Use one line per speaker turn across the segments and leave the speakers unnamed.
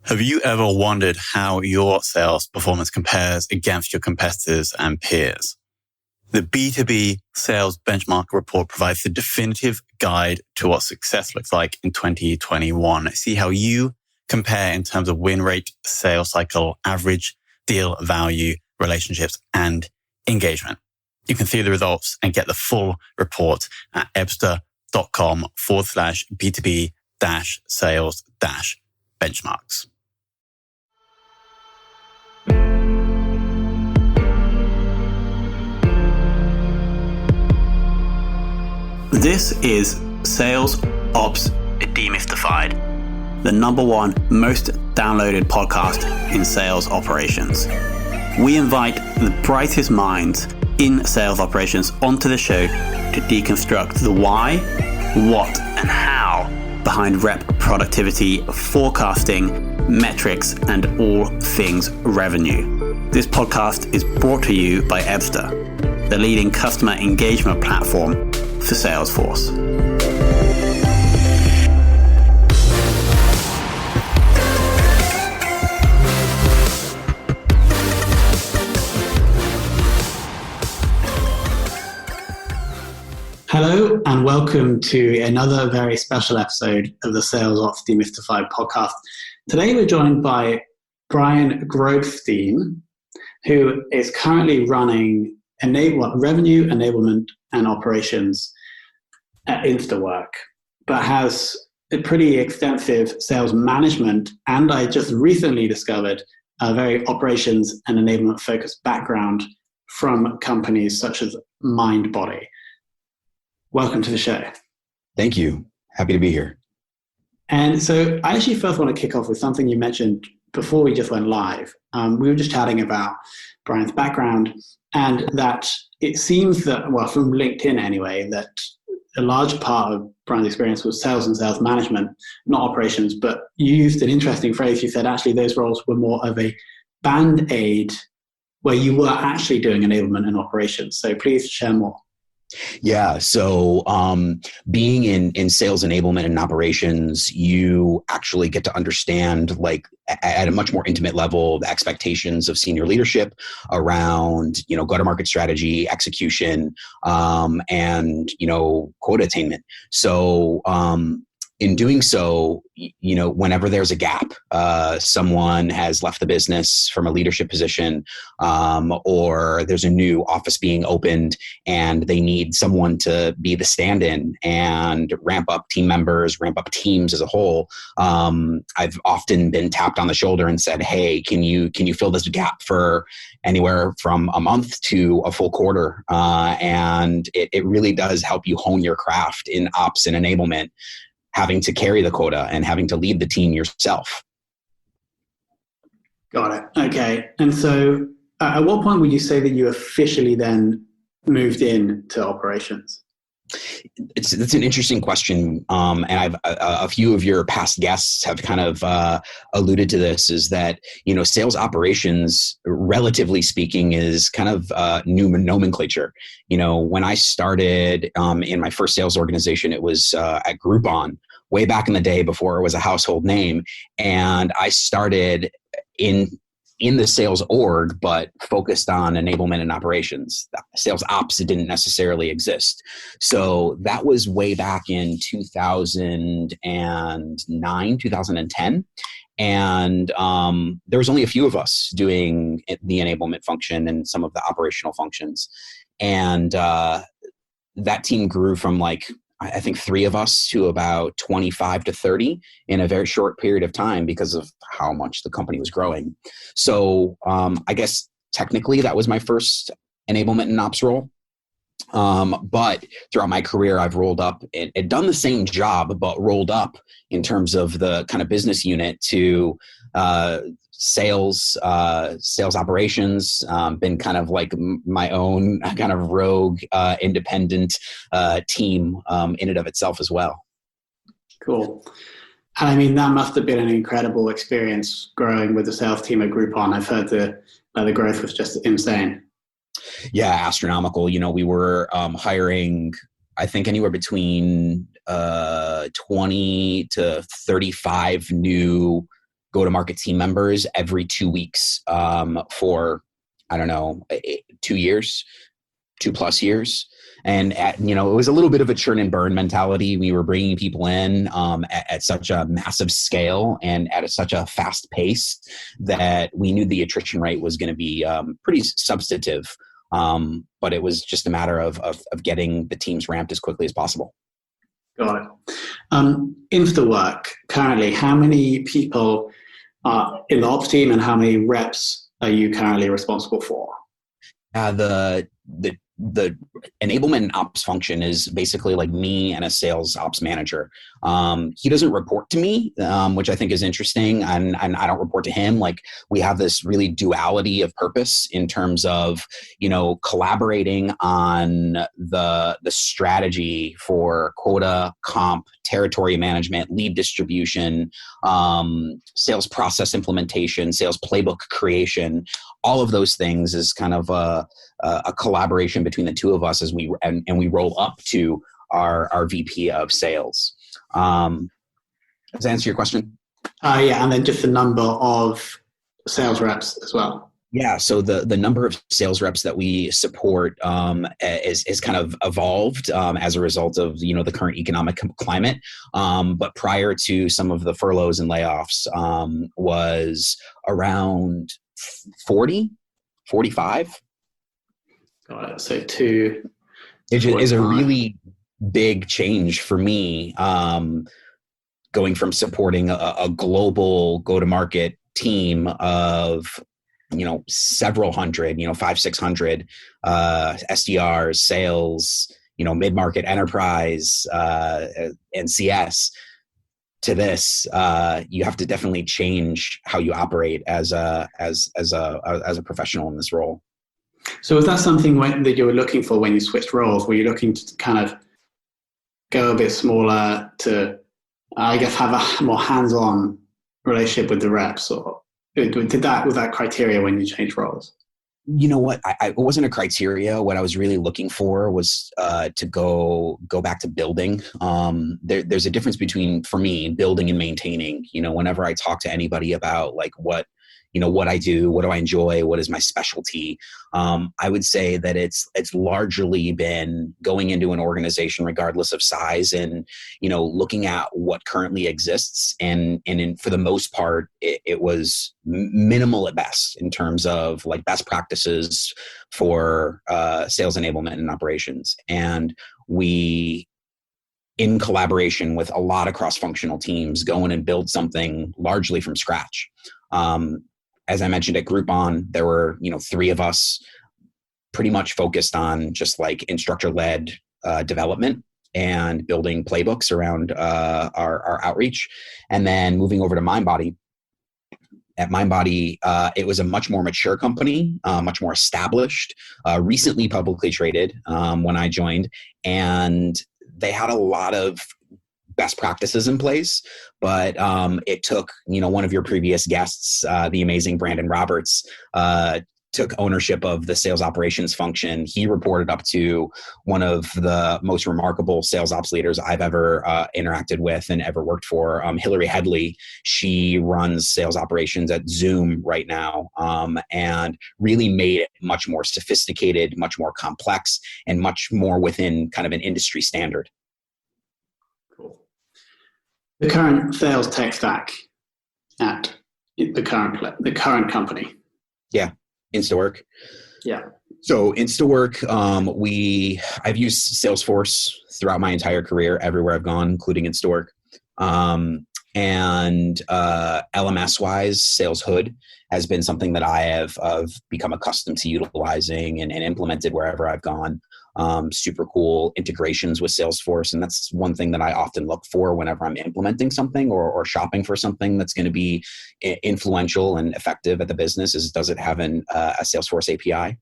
Have you ever wondered how your sales performance compares against your competitors and peers? The B2B Sales Benchmark Report provides the definitive guide to what success looks like in 2021. See how you compare in terms of win rate, sales cycle, average deal value, relationships, and engagement. You can see the results and get the full report at ebsta.com/B2B-sales-benchmarks. This is Sales Ops Demystified, the #1 most downloaded podcast in sales operations. We invite the brightest minds in sales operations onto the show to deconstruct the why, what, and how behind rep productivity, forecasting, metrics, and all things revenue. This podcast is brought to you by Ebsta, the leading customer engagement platform for Salesforce. Hello and welcome to another very special episode of the Sales Ops Demystified podcast. Today we're joined by Bryan Grobstein, who is currently running revenue enablement and operations at Instawork, but has a pretty extensive sales management, and I just recently discovered a very operations and enablement focused background from companies such as MindBody. Welcome to the show.
Thank you. Happy to be here.
And so I actually first want to kick off with something you mentioned before we just went live. We were just chatting about Bryan's background, and that it seems that, well, from LinkedIn anyway, that a large part of Bryan's experience was sales and sales management, not operations. But you used an interesting phrase. You said actually those roles were more of a band-aid where you were actually doing enablement and operations. So please share more.
Yeah. So being in sales enablement and operations, you actually get to understand, like, at a much more intimate level, the expectations of senior leadership around, go-to-market strategy, execution, and, quota attainment. So in doing so, whenever there's a gap, someone has left the business from a leadership position, or there's a new office being opened and they need someone to be the stand-in and ramp up team members, ramp up teams as a whole. I've often been tapped on the shoulder and said, hey, can you fill this gap for anywhere from a month to a full quarter? And it really does help you hone your craft in ops and enablement, having to carry the quota and having to lead the team yourself.
Got it. Okay. And so at what point would you say that you officially then moved into operations?
It's an interesting question. And I've a few of your past guests have kind of alluded to this, is that, sales operations, relatively speaking, is kind of new nomenclature. When I started in my first sales organization, it was at Groupon, way back in the day before it was a household name. And I started in the sales org, but focused on enablement and operations. Sales ops didn't necessarily exist. So that was way back in 2009, 2010. And there was only a few of us doing the enablement function and some of the operational functions. And that team grew from, I think, 3 of us to about 25 to 30 in a very short period of time because of how much the company was growing. So I guess technically that was my first enablement and ops role. But throughout my career, I've rolled up and done the same job, but rolled up in terms of the kind of business unit to sales operations, been kind of like my own kind of rogue, independent team in and of itself as well.
Cool. And I mean, that must have been an incredible experience growing with the sales team at Groupon. I've heard the growth was just insane.
Yeah, astronomical. We were hiring, I think, anywhere between 20 to 35 new go-to-market team members every 2 weeks for, I don't know, 2 years, 2+ years. And it was a little bit of a churn and burn mentality. We were bringing people in at such a massive scale and at such a fast pace that we knew the attrition rate was going to be pretty substantive. But it was just a matter of getting the teams ramped as quickly as possible.
Got it. Instawork, currently, how many people are in the ops team and how many reps are you currently responsible for?
The enablement and ops function is basically like me and a sales ops manager. He doesn't report to me, which I think is interesting, and I don't report to him. Like, we have this really duality of purpose in terms of, collaborating on the strategy for quota, comp, territory management, lead distribution, sales process implementation, sales playbook creation. All of those things is kind of a collaboration between the two of us as we roll up to our VP of sales. Does that answer your question?
Yeah, and then just the number of sales reps as well.
Yeah, so the number of sales reps that we support is kind of evolved as a result of the current economic climate. But prior to some of the furloughs and layoffs, was around 40, 45.
Got it. So two.
It is a really big change for me, going from supporting a global go-to-market team of several hundred, 500-600 SDRs, sales, mid-market enterprise, and CS, to this. You have to definitely change how you operate as a professional in this role.
So was that something that you were looking for when you switched roles? Were you looking to kind of go a bit smaller to, I guess, have a more hands-on relationship with the reps, or was that criteria when you changed roles?
You know what? It wasn't a criteria. What I was really looking for was to go back to building. There's a difference between, for me, building and maintaining. Whenever I talk to anybody about like what I do, what do I enjoy, what is my specialty, I would say that it's largely been going into an organization regardless of size and, looking at what currently exists. And for the most part, it was minimal at best in terms of like best practices for sales enablement and operations. And we, in collaboration with a lot of cross-functional teams, go in and build something largely from scratch. As I mentioned at Groupon, there were, 3 of us pretty much focused on just like instructor-led development and building playbooks around our outreach. And then moving over to MindBody. At MindBody, it was a much more mature company, much more established, recently publicly traded when I joined. And they had a lot of best practices in place, but it took, one of your previous guests, the amazing Brandon Roberts, took ownership of the sales operations function. He reported up to one of the most remarkable sales ops leaders I've ever interacted with and ever worked for, Hillary Headley. She runs sales operations at Zoom right now, and really made it much more sophisticated, much more complex, and much more within kind of an industry standard.
The current sales tech stack at the current company.
Yeah, Instawork.
Yeah.
So Instawork, I've used Salesforce throughout my entire career, everywhere I've gone, including Instawork. And LMS-wise, Sales Hood has been something that I have become accustomed to utilizing and implemented wherever I've gone. Super cool integrations with Salesforce. And that's one thing that I often look for whenever I'm implementing something or shopping for something that's going to be influential and effective at the business, is does it have a Salesforce API?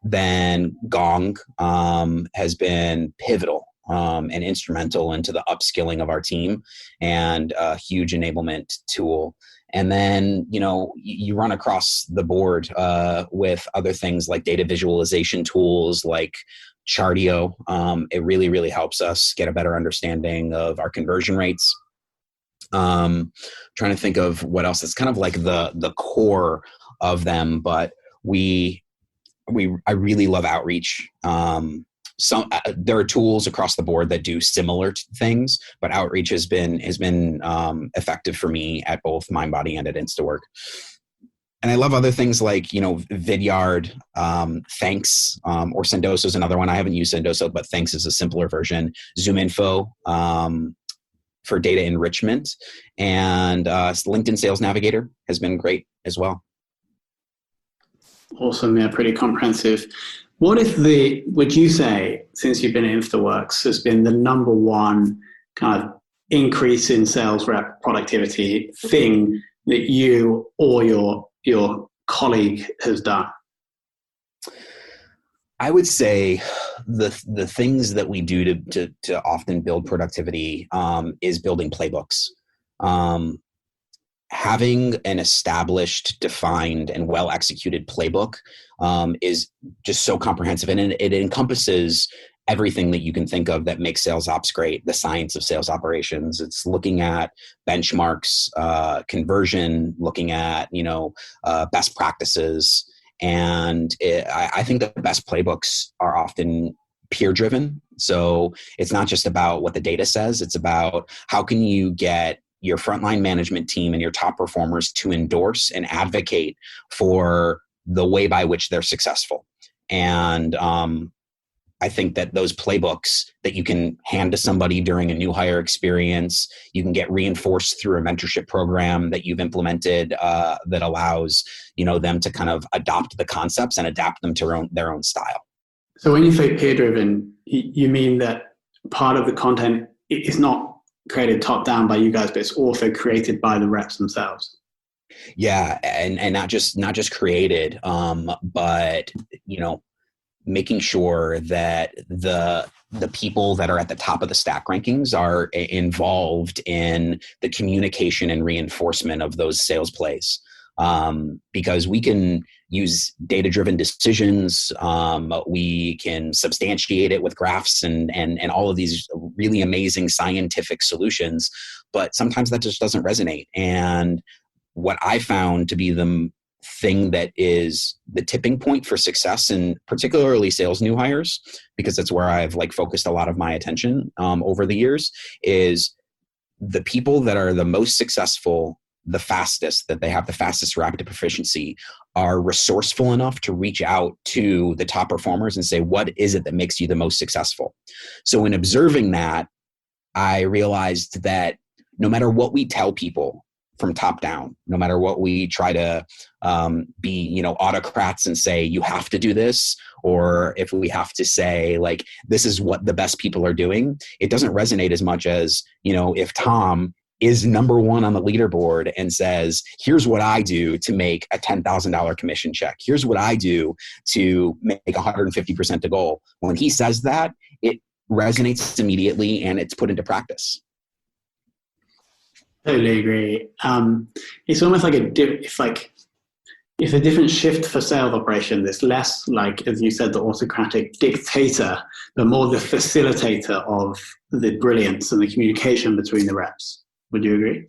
Then Gong has been pivotal and instrumental into the upskilling of our team, and a huge enablement tool. And then, you run across the board with other things like data visualization tools like Chartio. It really, really helps us get a better understanding of our conversion rates. Trying to think of what else. It's kind of like the core of them, but I really love outreach. There are tools across the board that do similar things, but outreach has been effective for me at both MindBody and at Instawork. And I love other things like, Vidyard, Thanks, or Sendoso is another one. I haven't used Sendoso, but Thanks is a simpler version. ZoomInfo for data enrichment, and LinkedIn Sales Navigator has been great as well.
Awesome. Yeah, pretty comprehensive. What would you say, since you've been at Instaworks, has been the number one kind of increase in sales rep productivity thing that you or your colleague has done?
I would say the things that we do to often build productivity is building playbooks. Having an established, defined, and well-executed playbook is just so comprehensive, and it encompasses everything that you can think of that makes sales ops great. The science of sales operations. It's looking at benchmarks, conversion, looking at best practices, and I think the best playbooks are often peer-driven. So it's not just about what the data says; it's about how can you get your frontline management team and your top performers to endorse and advocate for the way by which they're successful. And I think that those playbooks that you can hand to somebody during a new hire experience, you can get reinforced through a mentorship program that you've implemented that allows them to kind of adopt the concepts and adapt them to their own style.
So when you say peer-driven, you mean that part of the content is not created top down by you guys, but it's also created by the reps themselves.
Yeah, and not just created, but making sure that the people that are at the top of the stack rankings are involved in the communication and reinforcement of those sales plays. Because we can use data-driven decisions, we can substantiate it with graphs and all of these really amazing scientific solutions, but sometimes that just doesn't resonate. And what I found to be the thing that is the tipping point for success, and particularly sales new hires, because that's where I've focused a lot of my attention over the years, is the people that are the most successful the fastest, that they have the fastest rapid proficiency, are resourceful enough to reach out to the top performers and say, what is it that makes you the most successful? So in observing that, I realized that no matter what we tell people from top down, no matter what we try to be, autocrats and say, you have to do this, or if we have to say, this is what the best people are doing, it doesn't resonate as much as, if Tom is number one on the leaderboard and says, here's what I do to make a $10,000 commission check. Here's what I do to make 150% to goal. When he says that, it resonates immediately and it's put into practice.
Totally agree. It's almost like it's a different shift for sales operation. It's less as you said, the autocratic dictator, but more the facilitator of the brilliance and the communication between the reps. Would you agree?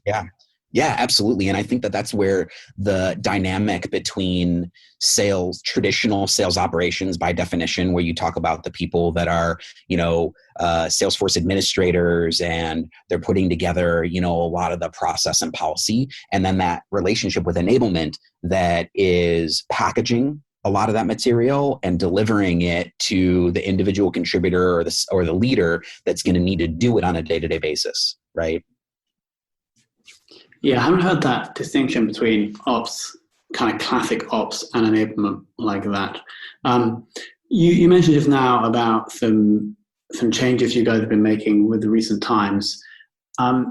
Yeah, absolutely. And I think that that's where the dynamic between traditional sales operations by definition, where you talk about the people that are, Salesforce administrators, and they're putting together, a lot of the process and policy. And then that relationship with enablement that is packaging a lot of that material and delivering it to the individual contributor or the leader that's going to need to do it on a day-to-day basis, right?
Yeah, I haven't heard that distinction between ops, kind of classic ops, and enablement like that. You mentioned just now about some changes you guys have been making with the recent times. I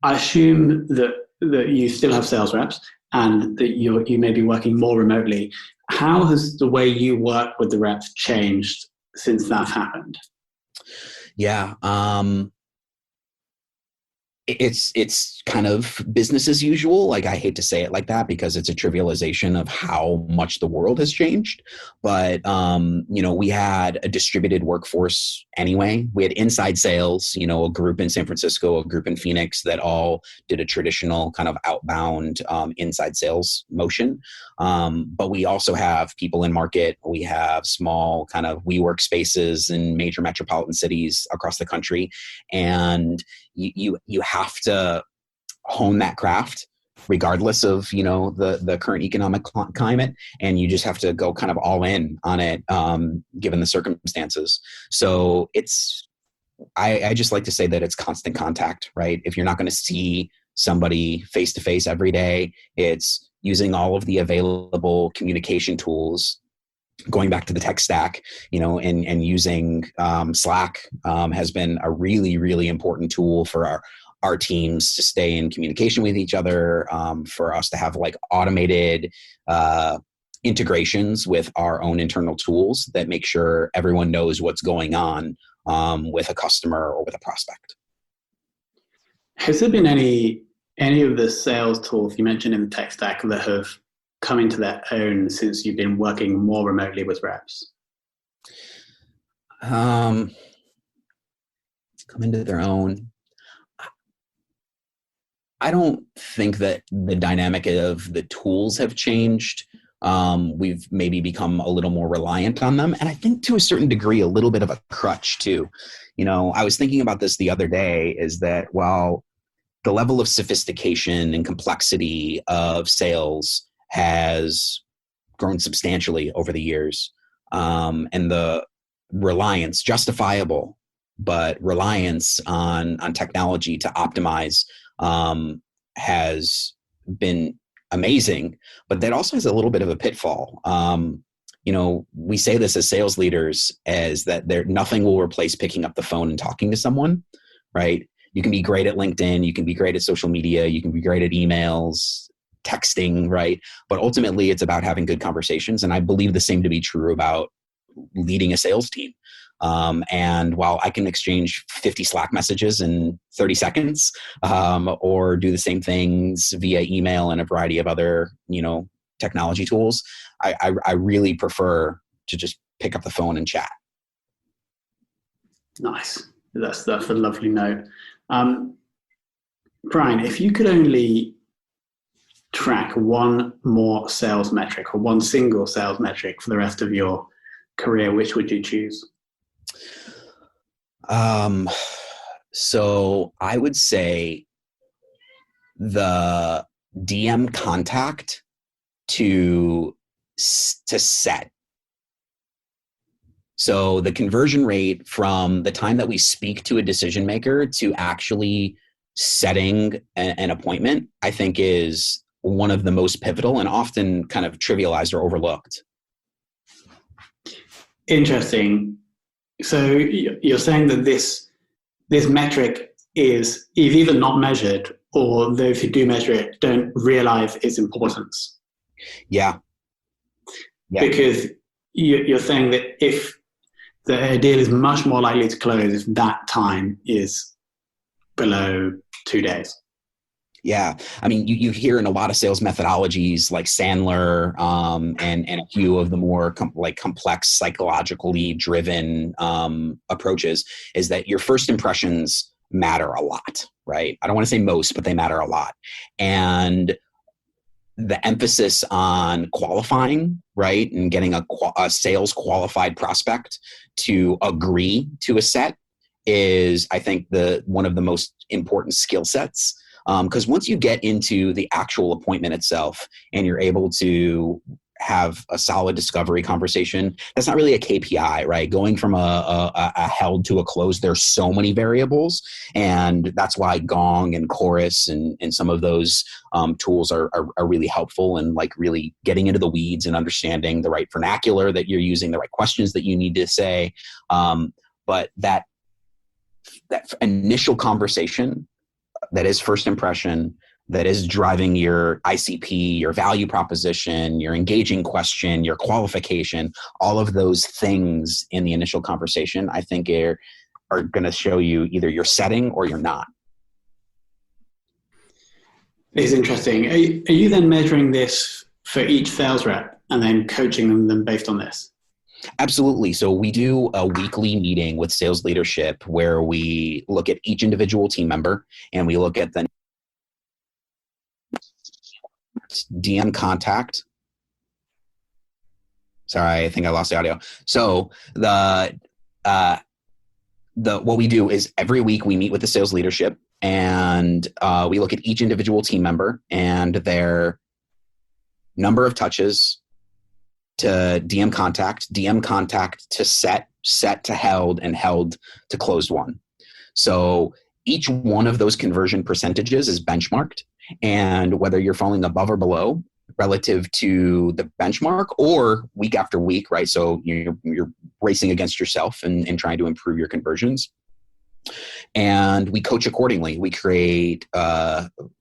assume that you still have sales reps and that you may be working more remotely. How has the way you work with the reps changed since that happened?
Yeah. it's kind of business as usual. Like, I hate to say it like that because it's a trivialization of how much the world has changed. But, we had a distributed workforce anyway. We had inside sales, a group in San Francisco, a group in Phoenix that all did a traditional kind of outbound inside sales motion. But we also have people in market. We have small kind of WeWork spaces in major metropolitan cities across the country. And you have to hone that craft regardless of the current economic climate, and you just have to go kind of all in on it given the circumstances. So I just like to say that it's constant contact, right? If you're not going to see somebody face to face every day, it's using all of the available communication tools. Going back to the tech stack, and using Slack has been a really, really important tool for our teams to stay in communication with each other, for us to have like automated integrations with our own internal tools that make sure everyone knows what's going on with a customer or with a prospect.
Has there been any of the sales tools you mentioned in the tech stack that have come into their own since you've been working more remotely with reps?
Come into their own. I don't think that the dynamic of the tools have changed. We've maybe become a little more reliant on them. And I think to a certain degree, a little bit of a crutch too. I was thinking about this the other day, is that while the level of sophistication and complexity of sales has grown substantially over the years, and the reliance, justifiable, but reliance on technology to optimize has been amazing, but that also has a little bit of a pitfall. We say this as sales leaders, as that nothing will replace picking up the phone and talking to someone, right? You can be great at LinkedIn, you can be great at social media, you can be great at emails, texting, right? But ultimately it's about having good conversations. And I believe the same to be true about leading a sales team. And while I can exchange 50 Slack messages in 30 seconds, or do the same things via email and a variety of other, technology tools, I really prefer to just pick up the phone and chat.
Nice. That's a lovely note. Bryan, if you could only track one more sales metric, or one single sales metric for the rest of your career, which would you choose?
So I would say the DM contact to set. So the conversion rate from the time that we speak to a decision maker to actually setting an appointment, I think is one of the most pivotal and often kind of trivialized or overlooked.
Interesting. So you're saying that this metric is either not measured, or those who do measure it don't realize its importance.
Yeah.
Because you're saying that if the deal is much more likely to close if that time is below 2 days.
Yeah. I mean, you hear in a lot of sales methodologies like Sandler, and a few of the more complex psychologically driven approaches, is that your first impressions matter a lot, right? I don't want to say most, but they matter a lot. And the emphasis on qualifying, right, and getting a sales qualified prospect to agree to a set is, I think, one of the most important skill sets. Because once you get into the actual appointment itself and you're able to have a solid discovery conversation, that's not really a KPI, right? Going from a held to a close, there's so many variables. And that's why Gong and Chorus and some of those tools are really helpful, and like really getting into the weeds and understanding the right vernacular that you're using, the right questions that you need to say. But that initial conversation, that is first impression, that is driving your ICP, your value proposition, your engaging question, your qualification, all of those things in the initial conversation, I think are going to show you either you're setting or you're not.
It's interesting. Are you then measuring this for each sales rep and then coaching them based on this?
Absolutely. So we do a weekly meeting with sales leadership where we look at each individual team member and we look at the DM contact. Sorry, I think I lost the audio. So what we do is every week we meet with the sales leadership and we look at each individual team member and their number of touches to DM contact to set to held, and held to closed won. So each one of those conversion percentages is benchmarked, and whether you're falling above or below relative to the benchmark or week after week, right? So you're racing against yourself and trying to improve your conversions. And we coach accordingly. We create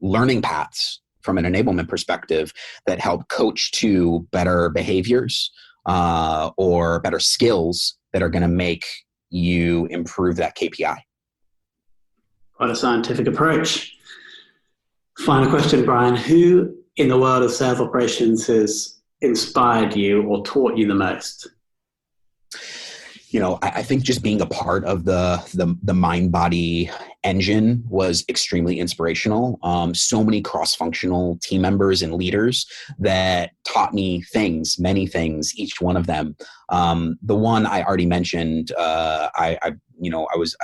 learning paths from an enablement perspective that help coach to better behaviors or better skills that are going to make you improve that KPI.
Quite a scientific approach. Final question, Bryan. Who in the world of sales operations has inspired you or taught you the most?
I think just being a part of the mind-body engine was extremely inspirational. So many cross-functional team members and leaders that taught me many things, each one of them. The one I already mentioned, I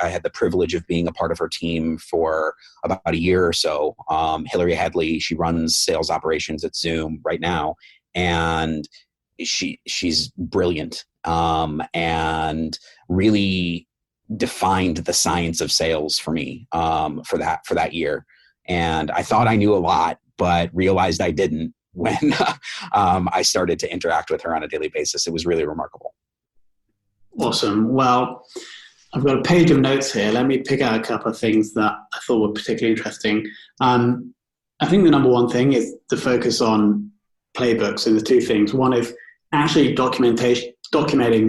had the privilege of being a part of her team for about a year or so. Hillary Headley, she runs sales operations at Zoom right now, and she's brilliant. And really defined the science of sales for me for that year. And I thought I knew a lot, but realized I didn't when I started to interact with her on a daily basis. It was really remarkable.
Awesome. Well, I've got a page of notes here. Let me pick out a couple of things that I thought were particularly interesting. I think the number one thing is the focus on playbooks, and the two things. One is actually documenting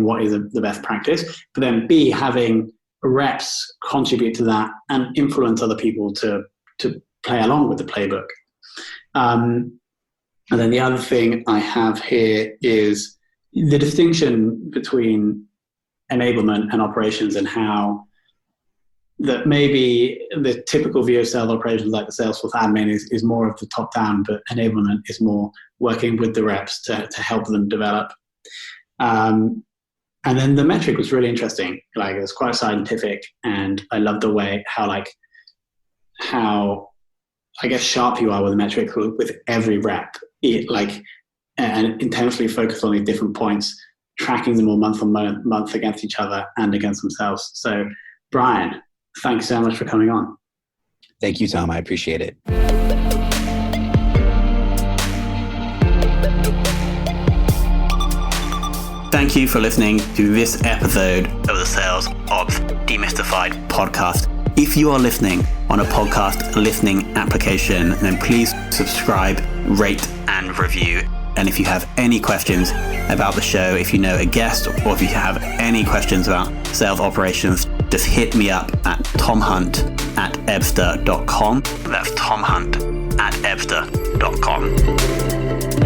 what is the best practice, but then B, having reps contribute to that and influence other people to play along with the playbook. And then the other thing I have here is the distinction between enablement and operations, and how that maybe the typical view of sales operations, like the Salesforce admin, is more of the top down, but enablement is more working with the reps to help them develop. And then the metric was really interesting. Like, it was quite scientific, and I loved the way how I guess sharp you are with the metric with every rep, and intentionally focus on these different points, tracking them all month on month against each other and against themselves. So, Bryan, thanks so much for coming on.
Thank you, Tom. I appreciate it.
Thank you for listening to this episode of the Sales Ops Demystified podcast. If you are listening on a podcast listening application, then please subscribe, rate, and review. And if you have any questions about the show, if you know a guest, or if you have any questions about sales operations, just hit me up at tomhunt@ebster.com. That's tomhunt@ebster.com.